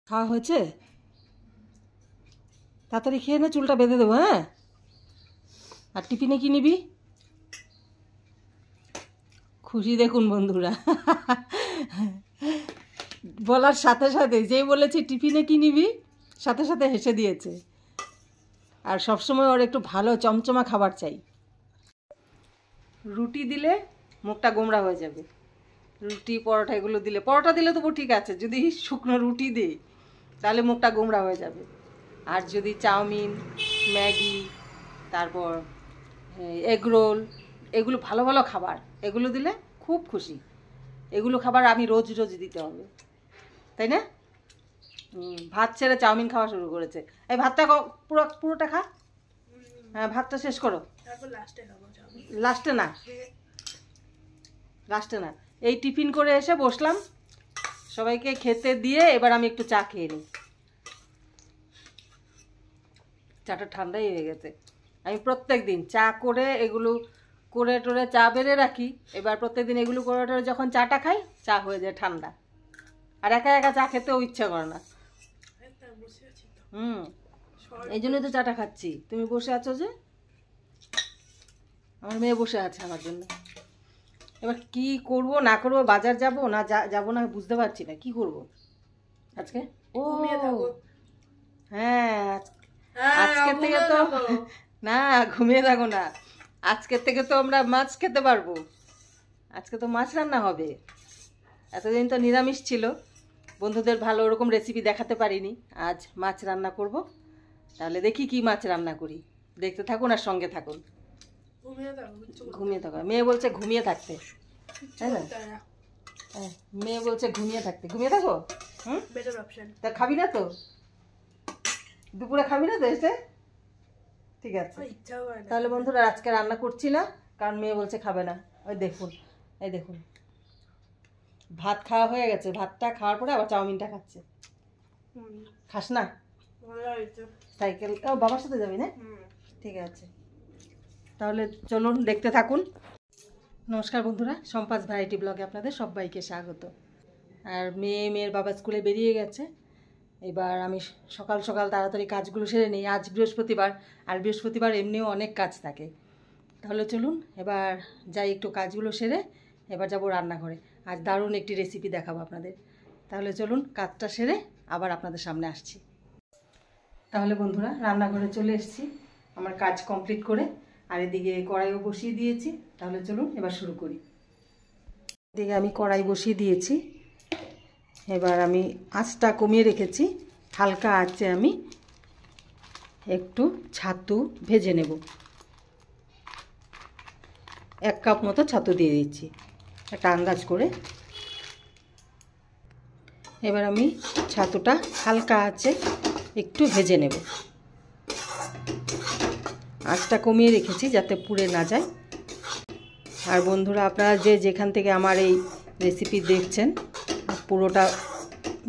খাওয়া হয়েছে? তাড়াতাড়ি খেয়ে না, চুলটা বেঁধে দেবো। হ্যাঁ, আর টিফিনে কি নিবি? খুশি দেখুন বন্ধুরা, বলার সাথে সাথে যেই বলেছি টিফিনে কি নিবি, সাথে সাথে হেসে দিয়েছে। আর সবসময় ওর একটু ভালো চমচমা খাবার চাই। রুটি দিলে মুখটা গোমড়া হয়ে যাবে। রুটি পরোটা এগুলো দিলে, পরোটা দিলে তবু ঠিক আছে, যদি শুকনো রুটি দিই তাহলে মুখটা গোমড়া হয়ে যাবে। আর যদি চাউমিন, ম্যাগি, তারপর এগরোল, এগুলো ভালো ভালো খাবার, এগুলো দিলে খুব খুশি। এগুলো খাবার আমি রোজ রোজ দিতে হবে, তাই না? ভাত ছেড়ে চাউমিন খাওয়া শুরু করেছে। এই ভাতটা পুরোটা খা। হ্যাঁ, ভাতটা শেষ করো। লাস্টে না, লাস্টে না। এই টিফিন করে এসে বসলাম, সবাইকে খেতে দিয়ে এবার আমি একটু চা খেয়ে নিই। চাটা ঠান্ডাই হয়ে গেছে। আমি প্রত্যেক দিন চা করে এগুলো করে টোরে চা বেড়ে রাখি। এবার প্রত্যেক দিন এগুলো করে টোরে যখন চাটা খাই, চা হয়ে যায় ঠান্ডা। আর একা একা চা খেতেও ইচ্ছা করে না। এই জন্যই তো চাটা খাচ্ছি। তুমি বসে আছো যে? আমার মেয়ে বসে আছে আমার জন্য। এবার কি করব না করব, বাজার যাব না যাব না বুঝতে পারছি না। কি করব আজকে? ও হ্যাঁ, আজকে থেকে তো না, ঘুমিয়ে থাকো না। আজকের থেকে তো আমরা মাছ খেতে পারবো। আজকে তো মাছ রান্না হবে। এতদিন তো নিরামিষ ছিল, বন্ধুদের ভালো ওরকম রেসিপি দেখাতে পারিনি। আজ মাছ রান্না করব। তাহলে দেখি কি মাছ রান্না করি। দেখতে থাকুন আর সঙ্গে থাকুন। ঘুমিয়ে থাকো। মেয়ে বলছে ঘুমিয়ে থাকতে, তাই না? মেয়ে বলছে ঘুমিয়ে থাকতে। ঘুমিয়ে থাকো। তা খাবি না তো? দুপুরে খাবি না তো এসে? ঠিক আছে, তাহলে বন্ধুরা আজকে রান্না করছি না, কারণ মেয়ে বলছে খাবে না। ওই দেখুন, এই দেখুন, ভাত খাওয়া হয়ে গেছে। ভাতটা খাওয়ার পরে আবার চাউমিনটা খাচ্ছে। খাস না? সাইকেল বাবার সাথে যাবি না? ঠিক আছে, তাহলে চলুন দেখতে থাকুন। নমস্কার বন্ধুরা, সম্পাস ভ্যারাইটি ব্লগে আপনাদের সবাইকে স্বাগত। আর মেয়ের বাবা স্কুলে বেরিয়ে গেছে। এবার আমি সকাল সকাল তাড়াতাড়ি কাজগুলো সেরে নিই। আজ বৃহস্পতিবার, আর বৃহস্পতিবার এমনিও অনেক কাজ থাকে। তাহলে চলুন এবার যাই, একটু কাজগুলো সেরে এবার যাব রান্নাঘরে। আজ দারুণ একটি রেসিপি দেখাবো আপনাদের। তাহলে চলুন কাজটা সেরে আবার আপনাদের সামনে আসছি। তাহলে বন্ধুরা রান্নাঘরে চলে এসেছি আমার কাজ কমপ্লিট করে। আর এদিকে কড়াইও বসিয়ে দিয়েছি। তাহলে চলুন এবার শুরু করি। এদিকে আমি কড়াই বসিয়ে দিয়েছি। এবার আমি আঁচটা কমিয়ে রেখেছি। হালকা আঁচে আমি একটু ছাতু ভেজে নেব। 1 কাপ মতো ছাতু দিয়ে দিচ্ছি, একটা আন্দাজ করে। এবার আমি ছাতুটা হালকা আঁচে একটু ভেজে নেব। আঁচটা কমিয়ে রেখেছি যাতে পুড়ে না যায়। আর বন্ধুরা আপনারা যে যেখান থেকে আমার এই রেসিপি দেখছেন, পুরোটা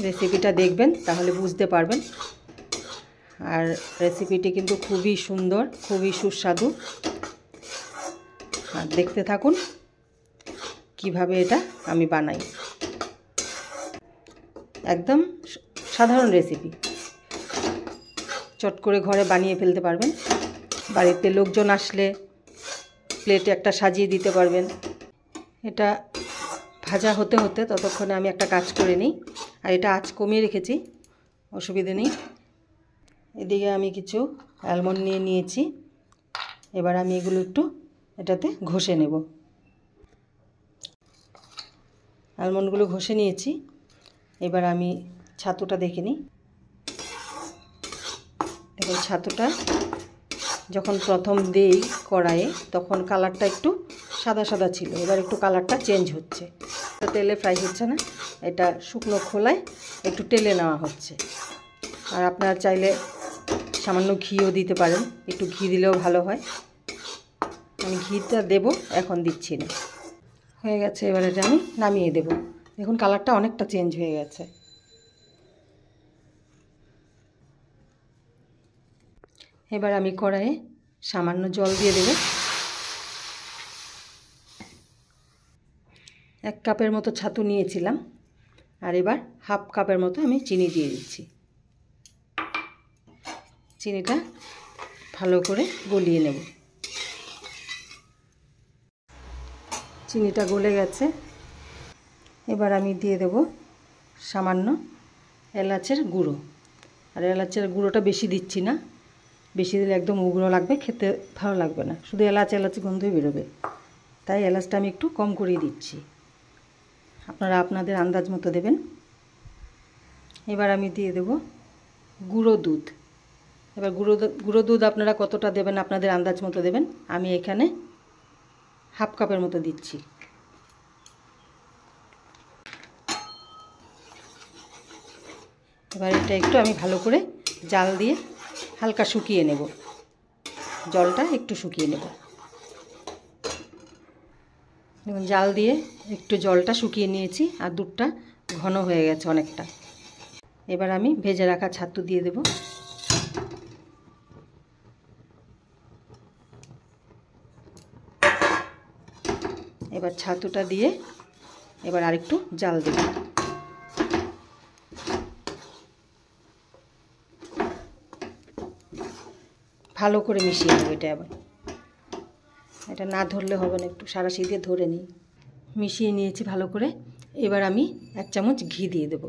রেসিপিটা দেখবেন, তাহলে বুঝতে পারবেন। আর রেসিপিটি কিন্তু খুবই সুন্দর, খুবই সুস্বাদু। আর দেখতে থাকুন কিভাবে এটা আমি বানাই। একদম সাধারণ রেসিপি, চট করে ঘরে বানিয়ে ফেলতে পারবেন। বাড়িতে লোকজন আসলে প্লেটে একটা সাজিয়ে দিতে পারবেন। এটা ভাজা হতে হতে ততক্ষণে আমি একটা কাজ করে নিই। আর এটা আঁচ কমিয়ে রেখেছি, অসুবিধে নেই। এদিকে আমি কিছু আলমন্ড নিয়েছি। এবার আমি এগুলো একটু এটাতে ঘষে নেব। আলমন্ডগুলো ঘষে নিয়েছি। এবার আমি ছাতুটা দেখে নিই। দেখুন, ছাতুটা যখন প্রথম দেই কড়াইয়ে তখন কালারটা একটু সাদা সাদা ছিল। এবার একটু কালারটা চেঞ্জ হচ্ছে। তেলে ফ্রাই হচ্ছে না, এটা শুকনো খোলায় একটু টেলে নেওয়া হচ্ছে। আর আপনারা চাইলে সামান্য ঘিও দিতে পারেন, একটু ঘি দিলেও ভালো হয়। আমি ঘিটা দেব, এখন দিচ্ছি না। হয়ে গেছে, এবার এটা আমি নামিয়ে দেব। দেখুন কালারটা অনেকটা চেঞ্জ হয়ে গেছে। এবার আমি কড়াইয়ে সামান্য জল দিয়ে দেব। 1 কাপের মতো ছাতু নিয়েছিলাম। আর এবার হাফ কাপের মতো আমি চিনি দিয়ে দিচ্ছি। চিনিটা ভালো করে গলিয়ে নেব। চিনিটা গলে গেছে, এবার আমি দিয়ে দেব সামান্য এলাচের গুঁড়ো। আর এলাচের গুঁড়োটা বেশি দিচ্ছি না, বেশি দিলে একদম উগ্র লাগবে, খেতে ভালো লাগবে না, শুধু এলাচ গন্ধই বেরোবে। তাই এলাচটা আমি একটু কম করেই দিচ্ছি, আপনারা আপনাদের আন্দাজ মতো দেবেন। এবার আমি দিয়ে দেব গুঁড়ো দুধ। এবার গুঁড়ো দুধ আপনারা কতটা দেবেন আপনাদের আন্দাজ মতো দেবেন। আমি এখানে হাফ কাপের মতো দিচ্ছি। এবার এটা একটু আমি ভালো করে জাল দিয়ে হালকা শুকিয়ে নেব, জলটা একটু শুকিয়ে নেব। এবং জাল দিয়ে একটু জলটা শুকিয়ে নিয়েছি, আর দুধটা ঘন হয়ে গেছে অনেকটা। এবার আমি ভেজে রাখা ছাতু দিয়ে দেব। এবার ছাতুটা দিয়ে এবার আরেকটু জাল দেব। ভালো করে মিশিয়ে নেব এটা। আবার এটা না ধরলে হবে না, একটু সাঁড়াশি দিয়ে ধরে নিই। মিশিয়ে নিয়েছি ভালো করে। এবার আমি 1 চামচ ঘি দিয়ে দেব।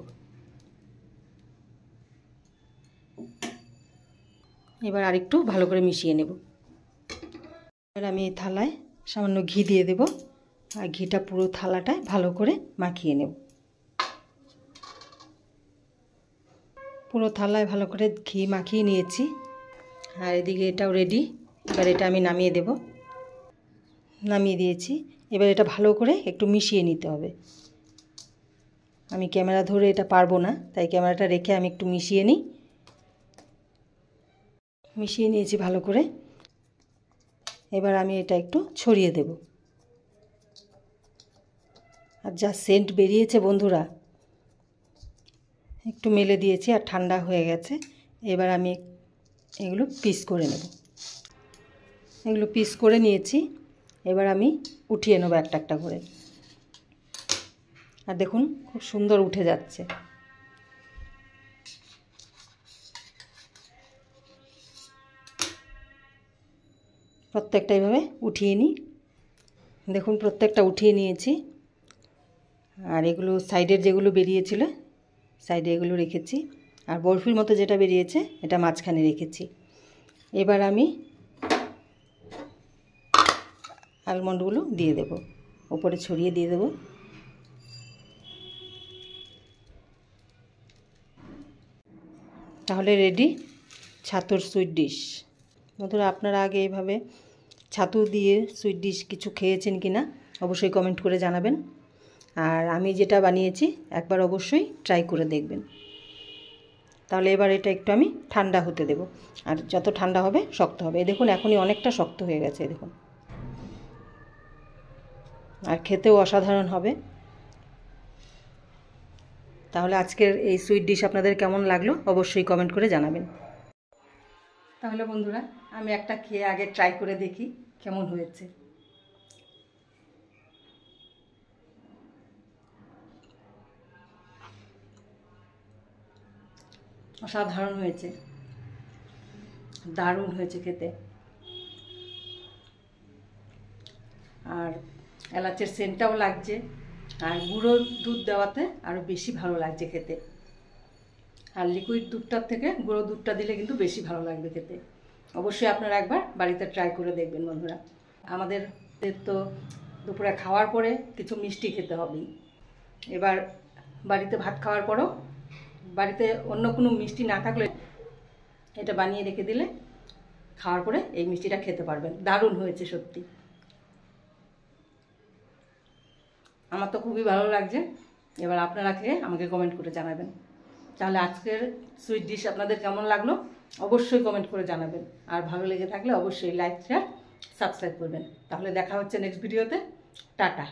এবার আরেকটু ভালো করে মিশিয়ে নেব। এবার আমি এই থালায় সামান্য ঘি দিয়ে দেব, আর ঘিটা পুরো থালাটায় ভালো করে মাখিয়ে নেব। পুরো থালায় ভালো করে ঘি মাখিয়ে নিয়েছি, আর এদিকে এটাও রেডি। এবার এটা আমি নামিয়ে দেব। নামিয়ে দিয়েছি। এবার এটা ভালো করে একটু মিশিয়ে নিতে হবে। আমি ক্যামেরা ধরে এটা পারবো না, তাই ক্যামেরাটা রেখে আমি একটু মিশিয়ে নিই। মিশিয়ে নিয়েছি ভালো করে। এবার আমি এটা একটু ছড়িয়ে দেব। আর যা সেন্ট বেরিয়েছে বন্ধুরা, একটু মেলে দিয়েছি আর ঠান্ডা হয়ে গেছে। এবার আমি এগুলো পিস করে নেব। এগুলো পিস করে নিয়েছি। এবার আমি উঠিয়ে নেব একটা একটা করে। আর দেখুন খুব সুন্দর উঠে যাচ্ছে। প্রত্যেকটা এইভাবে উঠিয়ে নিই। দেখুন প্রত্যেকটা উঠিয়ে নিয়েছি। আর এগুলো সাইডের যেগুলো বেরিয়েছিল সাইডে এগুলো রেখেছি, আর বরফির মতো যেটা বেরিয়েছে এটা মাঝখানে রেখেছি। এবার আমি আলমন্ডগুলো দিয়ে দেব, উপরে ছড়িয়ে দিয়ে দেব। তাহলে রেডি ছাতুর সুইট ডিশ। বন্ধুরা আপনারা আগে এইভাবে ছাতু দিয়ে সুইট ডিশ কিছু খেয়েছেন কি না অবশ্যই কমেন্ট করে জানাবেন। আর আমি যেটা বানিয়েছি একবার অবশ্যই ট্রাই করে দেখবেন। তাহলে এবার এটা একটু আমি ঠান্ডা হতে দেব, আর যত ঠান্ডা হবে শক্ত হবে। দেখুন এখনই অনেকটা শক্ত হয়ে গেছে দেখুন, আর খেতেও অসাধারণ হবে। তাহলে আজকের এই সুইট ডিশ আপনাদের কেমন লাগলো অবশ্যই কমেন্ট করে জানাবেন। তাহলে বন্ধুরা আমি একটা খেয়ে আগে ট্রাই করে দেখি কেমন হয়েছে। অসাধারণ হয়েছে, দারুণ হয়েছে খেতে। আর এলাচের সেন্টটাও লাগছে, আর গুঁড়ো দুধ দেওয়াতে আরও বেশি ভালো লাগছে খেতে। আর লিকুইড দুধটার থেকে গুঁড়ো দুধটা দিলে কিন্তু বেশি ভালো লাগবে খেতে। অবশ্যই আপনারা একবার বাড়িতে ট্রাই করে দেখবেন বন্ধুরা। আমাদের তো দুপুরে খাওয়ার পরে কিছু মিষ্টি খেতে হবেই। এবার বাড়িতে ভাত খাওয়ার পরও বাড়িতে অন্য কোনো মিষ্টি না থাকলে এটা বানিয়ে রেখে দিলে খাওয়ার পরে এই মিষ্টিটা খেতে পারবেন। দারুণ হয়েছে সত্যি, আমার তো খুবই ভালো লাগছে। এবার আপনারা খেয়ে আমাকে কমেন্ট করে জানাবেন। তাহলে আজকের সুইট ডিশ আপনাদের কেমন লাগলো অবশ্যই কমেন্ট করে জানাবেন। আর ভালো লেগে থাকলে অবশ্যই লাইক শেয়ার সাবস্ক্রাইব করবেন। তাহলে দেখা হচ্ছে নেক্সট ভিডিওতে। টাটা।